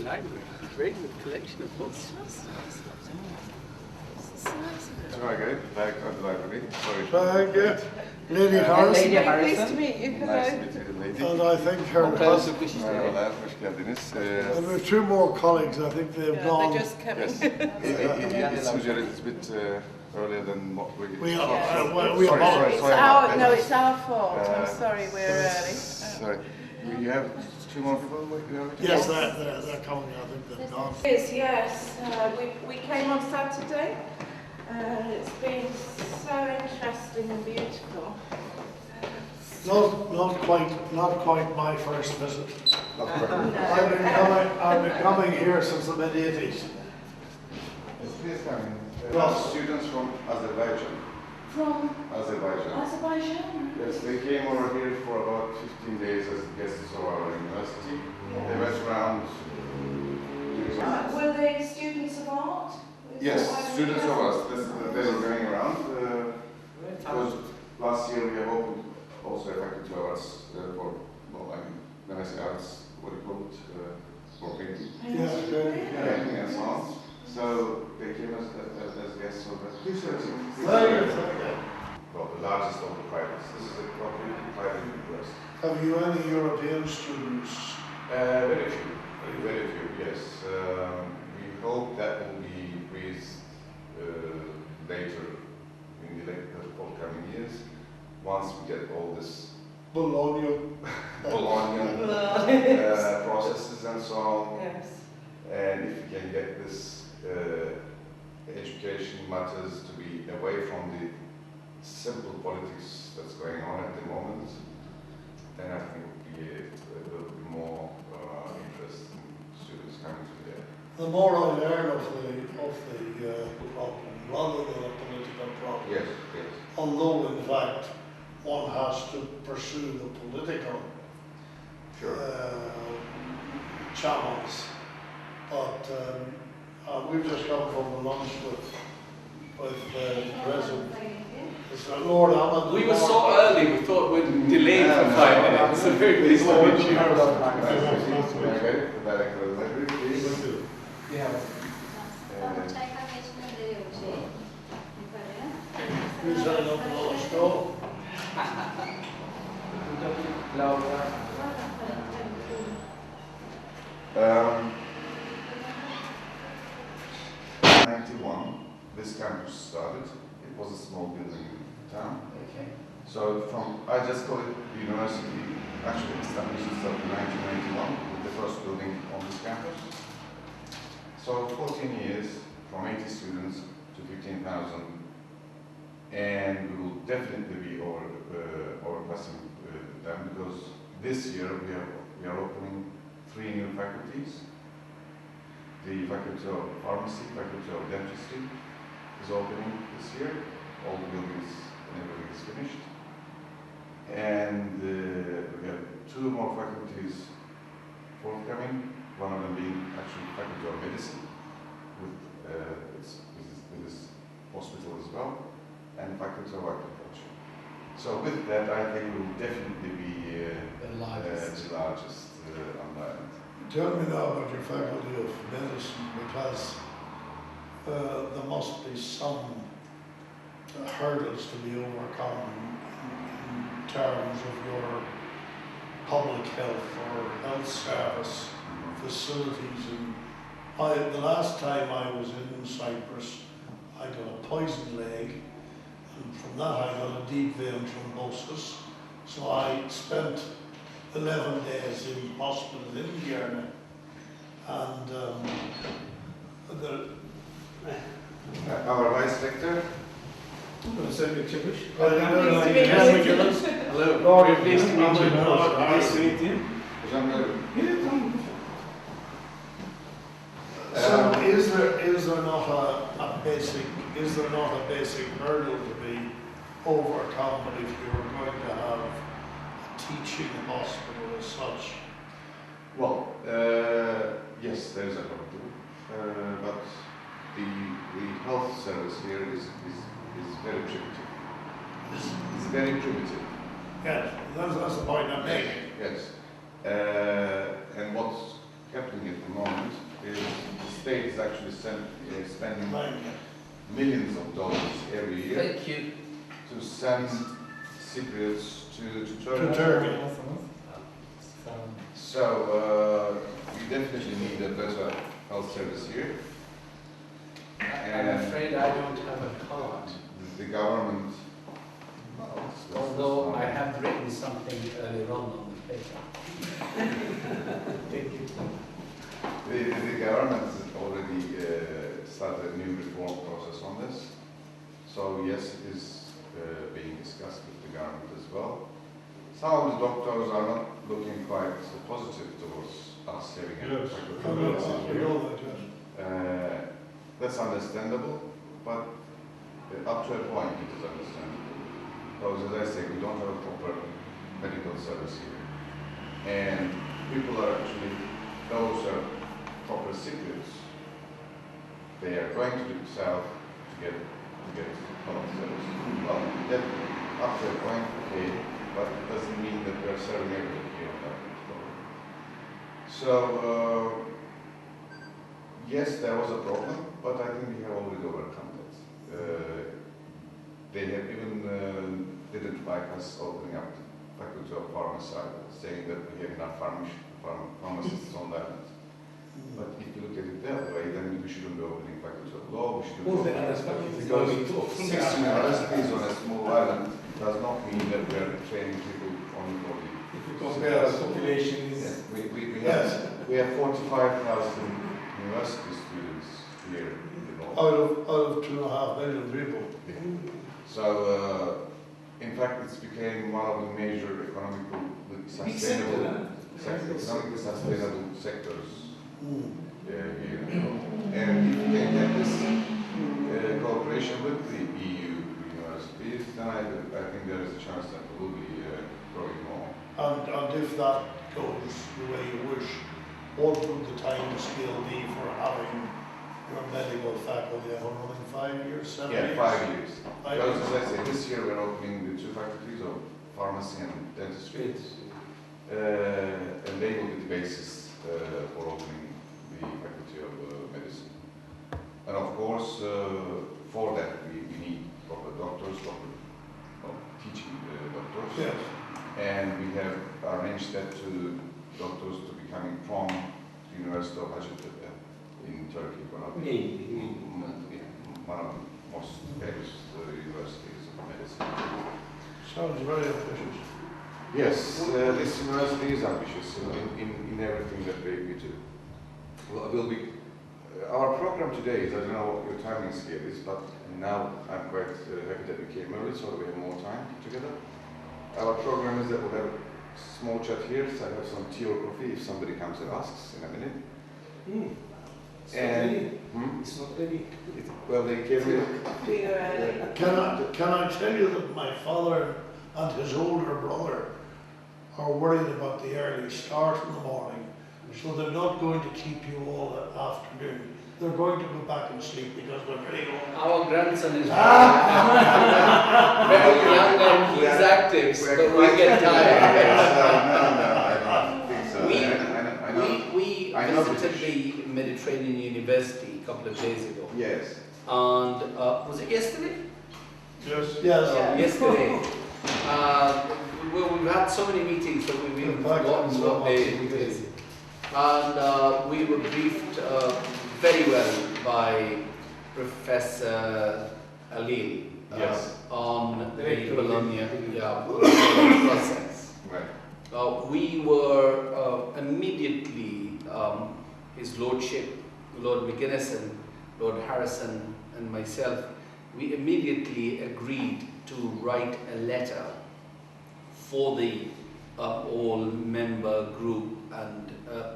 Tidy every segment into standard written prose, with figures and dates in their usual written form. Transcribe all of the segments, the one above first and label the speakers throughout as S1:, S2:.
S1: library. Very good collection of books.
S2: Sorry, guys, back at the library.
S3: Thank you. Lady Harrison.
S4: Nice to meet you.
S2: Nice to meet you, lady.
S3: And I think her husband.
S2: Merhabalar, hoş geldiniz.
S3: And we have two more colleagues, I think they've gone.
S4: They're just coming.
S2: Yes, it's usually a bit earlier than what we
S3: apologize.
S4: It's our fault. I'm sorry, we're early.
S2: Sorry. You have two more people?
S3: Yes, they're coming, I think they've gone.
S4: Yes. We came on Saturday. It's been so interesting and beautiful.
S3: Not quite my first visit. I've been coming here since the mid-80s.
S2: Please come in.
S3: Yes.
S2: Students from Azerbaijan.
S4: From
S2: Azerbaijan.
S4: Azerbaijan?
S2: Yes, they came over here for about 15 days as guests of our university. They went around.
S4: Were they students of art?
S2: Yes, students of us. They were going around. Because last year we have opened also a faculty of arts for, well, I mean, when I say arts, what do you call it? For painting.
S3: Yes, good.
S2: Painting and so on. So they came as guests of the well, the largest of the privates. This is a private university.
S3: Have you any European students?
S2: Very few, yes. We hope that will be increased later in the forthcoming years, once we get all this
S3: Bologna
S2: processes and so on.
S4: Yes.
S2: And if we can get this education matters to be away from the simple politics that's going on at the moment, then I think there will be more interest in students coming to there.
S3: The more I learn of the problem, rather than a political problem.
S2: Yes.
S3: Although in fact one has to pursue the political channels. But we've just come from the lunch with the President. Lord Ammon.
S1: We were so early, we thought we'd delay for 5 minutes. So very pleased to meet you.
S2: Okay, the director of the library, please.
S3: Who's heading up another stall?
S2: 91, this campus started. It was a small building in town.
S1: Okay.
S2: So I just call it the university, actually established itself in 1991 with the first building on this campus. So 14 years, from 80 students to 15,000, and we will definitely be overpassing them, because this year we are opening 3 new faculties. The Faculty of Pharmacy, Faculty of Dentistry is opening this year. All the buildings and everything is finished. And we have 2 more faculties forthcoming, one of them being actually Faculty of Medicine, with this hospital as well, and Faculty of Agriculture. So with that, I think we will definitely be the largest on the island.
S3: Tell me now about your Faculty of Medicine, because there must be some hurdles to be overcome in terms of your public health or health service facilities. And the last time I was in Cyprus, I got a poisoned leg, and from that I got a deep vein thrombosis. So I spent 11 days in hospital in Vienna, and
S2: Our Vice Rector.
S1: Want to say anything, Chibish?
S3: Hello.
S1: Very pleased to meet you. Nice to meet you.
S3: So is there not a basic hurdle to be overcome if you're going to have a teaching hospital as such?
S2: Well, yes, there is a hurdle, but the health service here is very primitive. It's very primitive.
S3: Yes, that's the point I'm making.
S2: Yes. And what happening at the moment is the state is actually spending
S3: Thank
S2: millions of dollars every year
S5: Thank you.
S2: to send Cypriots to
S3: To
S2: Turkey.
S3: Turkey.
S2: So we definitely need a better health service here.
S5: I'm afraid I don't have a card.
S2: The government,
S5: Although I have written something earlier on the paper. Thank you.
S2: the government has already started a new reform process on this. So yes, it is being discussed with the government as well. Some of the doctors are not looking quite positive towards us having a
S3: Yes.
S2: faculty
S3: I know that, yes.
S2: That's understandable, but up to a point it is understandable. Because as I say, we don't have a proper medical service here. And people are actually, those are proper Cypriots. They are going to the south to get health service. Well, that up to a point, okay, but it doesn't mean that we are serving everybody here on that level. So, yes, there was a problem, but I think we have already overcome that. They have even didn't like us opening up the faculty of pharmacy, saying that we have enough pharmacists on that. But if you look at it that way, then we shouldn't be opening faculty of law, we shouldn't be opening because 6 universities on a small island does not mean that we are training people only for the...
S6: If you compare our population is...
S2: Yes, we have 45,000 university students here in the north.
S3: Out of 2.5 million people.
S2: So, in fact, it's became one of the major economically sustainable sectors here. And if we can get this cooperation with the EU universities, then I think there is a chance that we will be growing more.
S3: And if that goes the way you wish, what would the time scale be for having your medical faculty up and running? 5 years, 7 years?
S2: Yeah, 5 years.
S3: 5
S2: Because
S3: years.
S2: as I say, this year we're opening the 2 faculties of pharmacy and dentistry. And they will be the basis for opening the faculty of medicine. And of course, for that we need proper doctors, teaching doctors.
S3: Yes.
S2: And we have arranged that to doctors to be coming from the University of Hacettepe in Turkey, one of the most famous universities of medicine.
S3: Sounds very ambitious.
S2: Yes, this university is ambitious in everything that we do. Will be our program today is, I don't know what your timing scale is, but now I'm quite happy that we came early so that we have more time together. Our program is that we'll have a small chat here, so I have some tea or coffee if somebody comes and asks in a minute.
S6: It's not ready.
S2: Well, they came here.
S3: Can I tell you that my father and his older brother are worried about the early start in the morning, so they're not going to keep you all that afternoon. They're going to go back and sleep because they're very old.
S5: Our grandson is very young and he's active, so we get tired.
S2: No, I don't think so.
S5: We visited the Mediterranean University a couple of days ago.
S2: Yes.
S5: And was it yesterday?
S3: Yes.
S5: Yesterday. We've had so many meetings that we've even forgotten what day it is. And we were briefed very well by Professor Ali
S2: Yes.
S5: on the Bologna process.
S2: Right.
S5: We were immediately, His Lordship, Lord McGuinness and Lord Harrison and myself, we immediately agreed to write a letter for the all-member group and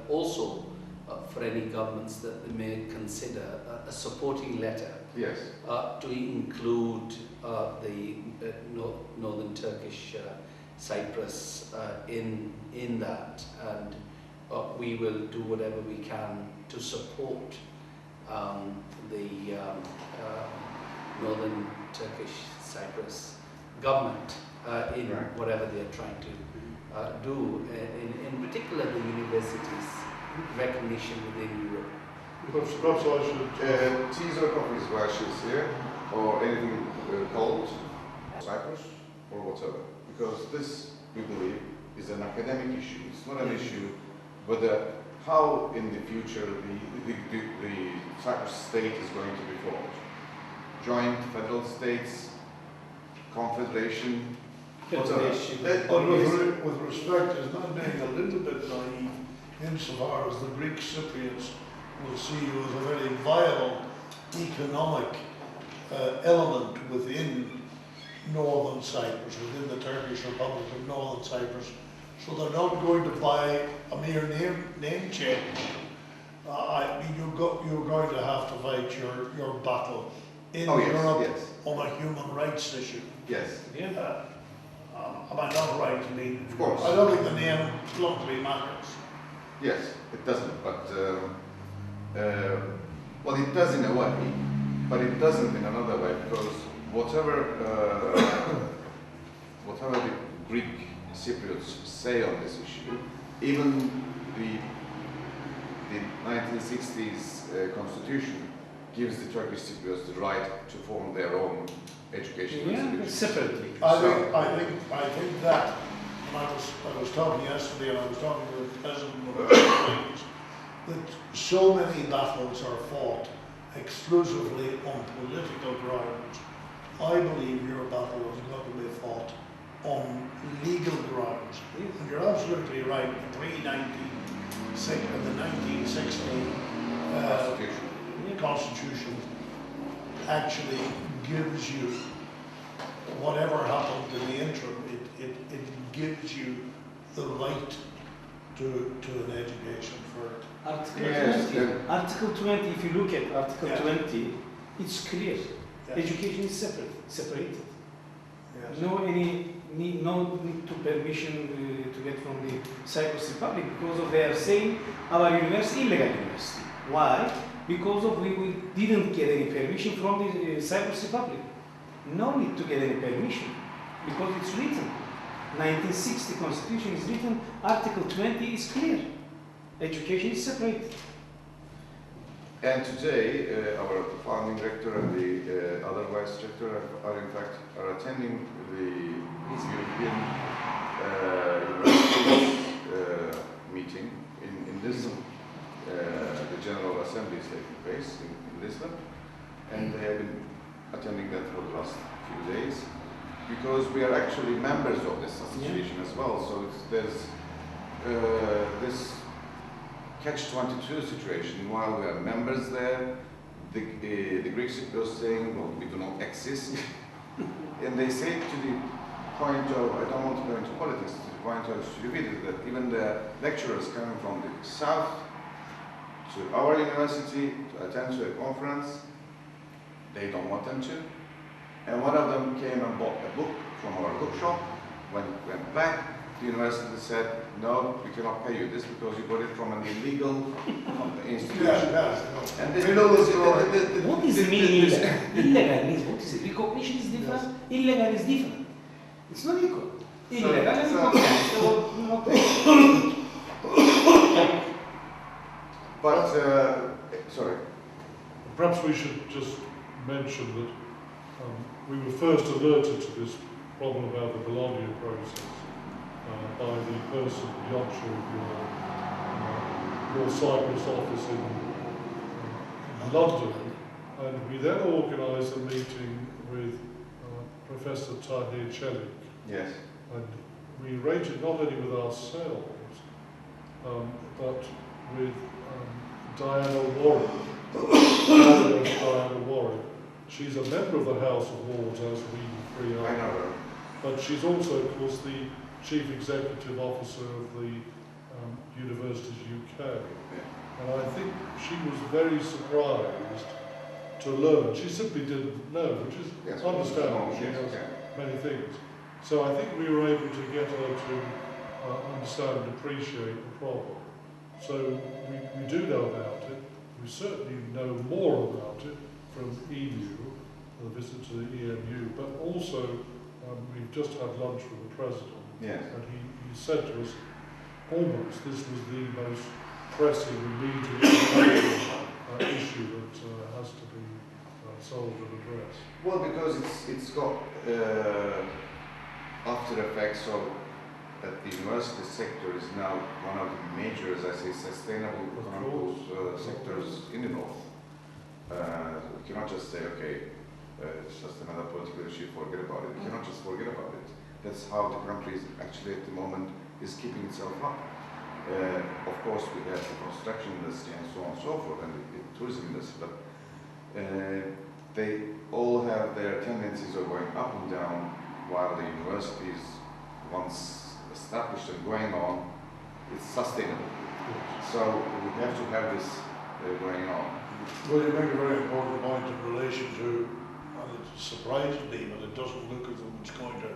S5: also for any governments that they may consider a supporting letter.
S2: Yes.
S5: To include the Northern Turkish Cyprus in that, and we will do whatever we can to support the Northern Turkish Cyprus government in whatever they are trying to do, in particular the universities recognition within Europe.
S3: Perhaps I should.
S2: Teas or coffees while she's here, or anything cold, Cyprus, or whatever. Because this, we believe, is an academic issue. It's not an issue whether how in the future the Cyprus state is going to be formed. Joint federal states, confederation, whatever.
S3: But with respect, is not being a little bit naive insofar as the Greek Cypriots will see you as a very viable economic element within Northern Cyprus, within the Turkish Republic of Northern Cyprus. So they're not going to buy a mere name change. You're going to have to fight your battle in Europe on a human rights issue.
S2: Yes.
S3: Am I not right? I mean,
S2: of course.
S3: I don't think the name bluntly matters.
S2: Yes, it doesn't, but well, it does in a way, but it doesn't in another way, because whatever the Greek Cypriots say on this issue, even the 1960s constitution gives the Turkish Cypriots the right to form their own education institutions
S5: Separately.
S3: I think that, and I was talking yesterday, and I was talking to the president of the Philippines, that so many battles are fought exclusively on political grounds. I believe your battle has got to be fought on legal grounds. And you're absolutely right, the 1960 Constitution actually gives you, whatever happened in the interim, it gives you the right to an education for
S6: Article 20, if you look at Article 20, it's clear.
S3: Yeah.
S6: Education is separated.
S3: Yes.
S6: No need to permission to get from the Cyprus Republic, because of they are saying our university illegal university. Why? Because of we didn't get any permission from the Cyprus Republic. No need to get any permission, because it's written. 1960 Constitution is written, Article 20 is clear. Education is separated.
S2: And today, our founding rector and the other vice rector are in fact attending the European University meeting in Lisbon. The General Assembly is taking place in Lisbon, and they have been attending that for the last few days, because we are actually members of this association as well. So there's this catch-22 situation. While we are members there, the Greek Cypriots saying, well, we do not exist. And they say to the point of, I don't want to go into politics, to the point of stupidity, that even the lecturers coming from the south to our university to attend to a conference, they don't want them to. And one of them came and bought a book from our bookshop. When we went back, the university said, no, we cannot pay you this because you got it from an illegal institution. And this
S6: What is the meaning illegal? Illegal means what is it? Recognition is different, illegal is different. It's not equal. Illegal and recognition.
S2: But, sorry.
S7: Perhaps we should just mention that we were first alerted to this problem about the Bologna process by the person in charge of your Cyprus office in London, and we then organised a meeting with Professor Tahir Çelik.
S2: Yes.
S7: And we arranged it not only with ourselves, but with Diana Warren. Diana Warren. She's a member of the House of Lords, as we three are.
S2: I know her.
S7: But she's also, of course, the Chief Executive Officer of the Universities UK. And I think she was very surprised to learn. She simply didn't know, which is understandable. She has many things. So I think we were able to get her to understand and appreciate the problem. So we do know about it. We certainly know more about it from EMU, the visit to the EMU, but also we've just had lunch with the President.
S2: Yes.
S7: And he said to us, almost this was the most pressing immediate issue that has to be solved and addressed?
S2: Well, because it's got after effects of that the university sector is now one of the major, as I say, sustainable economic sectors in the north. We cannot just say, okay, it's just another political issue, forget about it. We cannot just forget about it. That's how the country is actually at the moment is keeping itself up. Of course, we have the construction industry and so on and so forth, and the tourism industry, but they all have their tendencies of going up and down, while the universities, once established and going on, it's sustainable. So we have to have this going on.
S3: Well, you make a very important point in relation to, and it surprised me, but it doesn't look as though it's going to